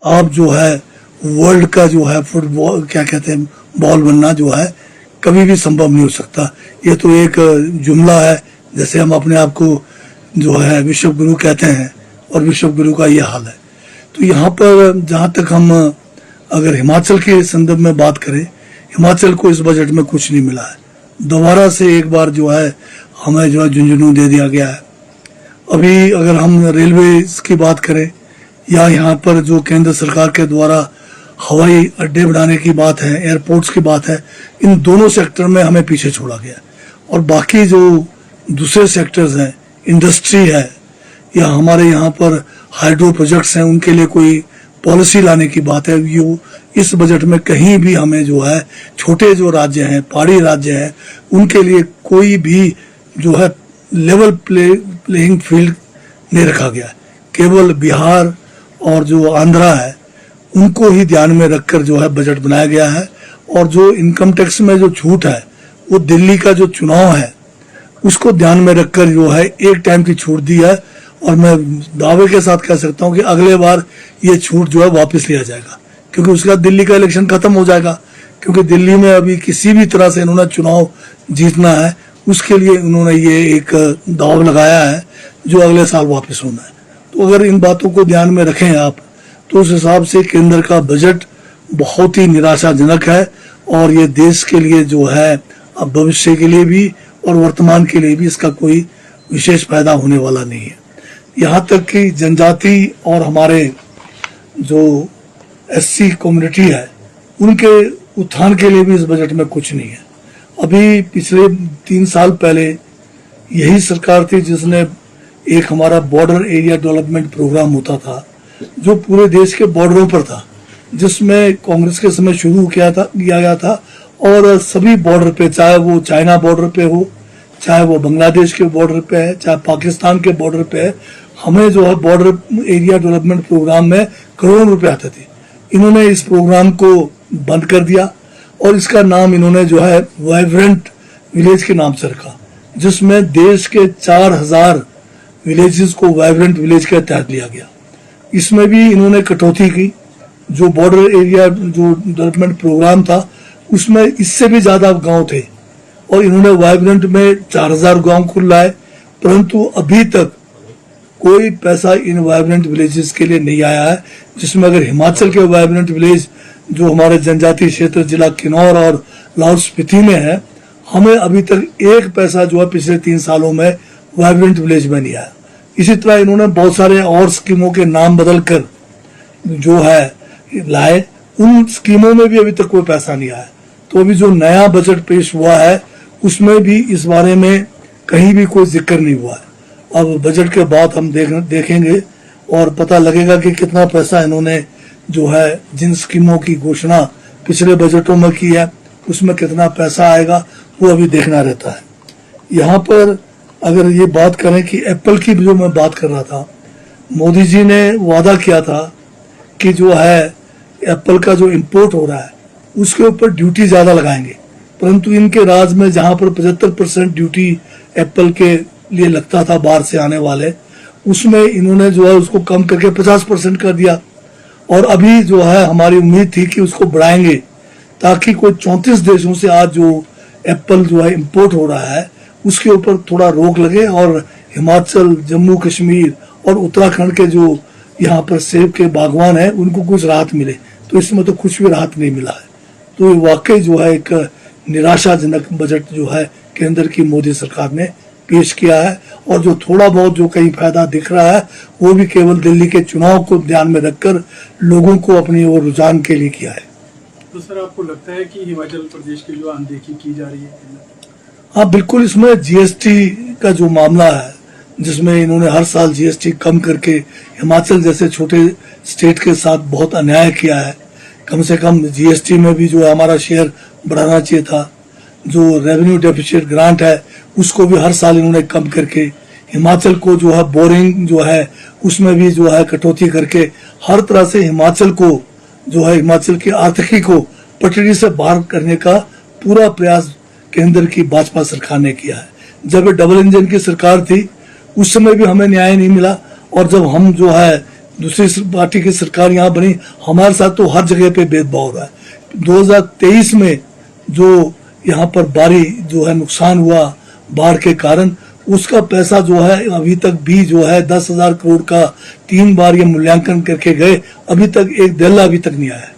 आप जो है वर्ल्ड का जो है फुटबॉल क्या कहते हैं बॉल बनना जो है कभी भी संभव नहीं हो सकता। ये तो एक जुमला है, जैसे हम अपने आप को जो है विश्व गुरु कहते हैं और विश्व गुरु का ये हाल है। तो यहाँ पर जहाँ तक हम अगर हिमाचल के संदर्भ में बात करें, हिमाचल को इस बजट में कुछ नहीं मिला है। दोबारा से एक बार जो है हमें जो है झुंझुनू दे दिया गया है। अभी अगर हम रेलवे की बात करें या यहाँ पर जो केंद्र सरकार के द्वारा हवाई अड्डे बढ़ाने की बात है, एयरपोर्ट्स की बात है, इन दोनों सेक्टर में हमें पीछे छोड़ा गया। और बाकी जो दूसरे सेक्टर्स हैं, इंडस्ट्री है या हमारे यहाँ पर हाइड्रो प्रोजेक्ट्स हैं, उनके लिए कोई पॉलिसी लाने की बात है, ये इस बजट में कहीं भी हमें जो है छोटे जो राज्य हैं, पहाड़ी राज्य हैं, उनके लिए कोई भी जो है लेवल प्लेइंग फील्ड नहीं रखा गया। केवल बिहार और जो आंध्रा है उनको ही ध्यान में रखकर जो है बजट बनाया गया है। और जो इनकम टैक्स में जो छूट है वो दिल्ली का जो चुनाव है उसको ध्यान में रखकर जो है एक टाइम की छूट दी है। और मैं दावे के साथ कह सकता हूं कि अगले बार ये छूट जो है वापस लिया जाएगा, क्योंकि उसका दिल्ली का इलेक्शन खत्म हो जाएगा। क्योंकि दिल्ली में अभी किसी भी तरह से इन्होंने चुनाव जीतना है, उसके लिए उन्होंने ये एक दाव लगाया है जो अगले साल वापस होना है। तो अगर इन बातों को ध्यान में रखें आप, तो उस हिसाब से केंद्र का बजट बहुत ही निराशाजनक है। और ये देश के लिए जो है अब भविष्य के लिए भी और वर्तमान के लिए भी इसका कोई विशेष फायदा होने वाला नहीं है। यहाँ तक कि जनजाति और हमारे जो एससी कम्युनिटी है उनके उत्थान के लिए भी इस बजट में कुछ नहीं है। अभी पिछले 3 साल पहले यही सरकार थी जिसने एक हमारा बॉर्डर एरिया डेवलपमेंट प्रोग्राम होता था जो पूरे देश के बॉर्डरों पर था, जिसमें कांग्रेस के समय शुरू किया गया था। और सभी बॉर्डर पे, चाहे वो चाइना बॉर्डर पे हो, चाहे वो बांग्लादेश के बॉर्डर पे है, चाहे पाकिस्तान के बॉर्डर पे है, हमें जो है बॉर्डर एरिया डेवलपमेंट प्रोग्राम में करोड़ों रुपए आते थे। इन्होंने इस प्रोग्राम को बंद कर दिया और इसका नाम इन्होंने जो है वाइब्रेंट विलेज के नाम से रखा, जिसमें देश के 4000 विलेजेस को वाइब्रेंट विलेज के तहत लिया गया। इसमें भी इन्होंने कटौती की। जो बॉर्डर एरिया जो डेवलपमेंट प्रोग्राम था उसमें इससे भी ज्यादा गांव थे और इन्होंने वाइब्रेंट में 4000 गांव को लाए, परंतु अभी तक कोई पैसा इन वाइब्रेंट विलेजेस के लिए नहीं आया है। जिसमें अगर हिमाचल के वाइब्रेंट विलेज जो हमारे जनजातीय क्षेत्र जिला किन्नौर और लाहौल स्पीति में है, हमें अभी तक एक पैसा जो है पिछले 3 सालों में वाइब्रेंट विलेज में नहीं आया। इसी तरह इन्होंने बहुत सारे और स्कीमों के नाम बदलकर जो है लाए, उन स्कीमों में भी अभी तक कोई पैसा नहीं आया। तो अभी जो नया बजट पेश हुआ है उसमें भी इस बारे में कहीं भी कोई जिक्र नहीं हुआ है। अब बजट के बाद हम देखेंगे और पता लगेगा कि कितना पैसा इन्होंने जो है जिन स्कीमों की घोषणा पिछले बजटों में की है उसमें कितना पैसा आएगा, वो अभी देखना रहता है। यहाँ पर अगर ये बात करें कि एप्पल की जो मैं बात कर रहा था, मोदी जी ने वादा किया था कि जो है एप्पल का जो इंपोर्ट हो रहा है उसके ऊपर ड्यूटी ज्यादा लगाएंगे, परंतु इनके राज में जहां पर 75% ड्यूटी एप्पल के लिए लगता था बाहर से आने वाले, उसमें इन्होंने जो है उसको कम करके 50% कर दिया। और अभी जो है हमारी उम्मीद थी कि उसको बढ़ाएंगे ताकि कोई 34 देशों से आज जो एप्पल जो है इंपोर्ट हो रहा है उसके ऊपर थोड़ा रोक लगे और हिमाचल, जम्मू कश्मीर और उत्तराखंड के जो यहाँ पर सेब के बागवान हैं उनको कुछ राहत मिले। तो इसमें तो कुछ भी राहत नहीं मिला है। तो ये वाकई जो है एक निराशाजनक बजट जो है केंद्र की मोदी सरकार ने पेश किया है। और जो थोड़ा बहुत जो कहीं फायदा दिख रहा है वो भी केवल दिल्ली के चुनाव को ध्यान में रखकर लोगों को अपनी ओर रुझान के लिए किया है। तो सर आपको लगता है कि हिमाचल प्रदेश की जो अनदेखी की जा रही है? हाँ बिल्कुल, इसमें जीएसटी का जो मामला है जिसमें इन्होंने हर साल जीएसटी कम करके हिमाचल जैसे छोटे स्टेट के साथ बहुत अन्याय किया है। कम से कम जीएसटी में भी जो है हमारा शेयर बढ़ाना चाहिए था। जो रेवेन्यू डेफिसिट ग्रांट है उसको भी हर साल इन्होंने कम करके हिमाचल को जो है बोरिंग जो है उसमें भी जो है कटौती करके हर तरह से हिमाचल को जो है हिमाचल की आर्थिकी को पटरी से बाहर करने का पूरा प्रयास केंद्र की भाजपा सरकार ने किया है। जब डबल इंजन की सरकार थी उस समय भी हमें न्याय नहीं मिला और जब हम जो है दूसरी पार्टी की सरकार यहाँ बनी, हमारे साथ तो हर जगह पे भेदभाव हो रहा है। 2023 में जो यहाँ पर भारी जो है नुकसान हुआ बाढ़ के कारण, उसका पैसा जो है अभी तक भी जो है 10,000 करोड़ का 3 बार ये मूल्यांकन करके गए, अभी तक एक देला अभी तक नहीं आया है।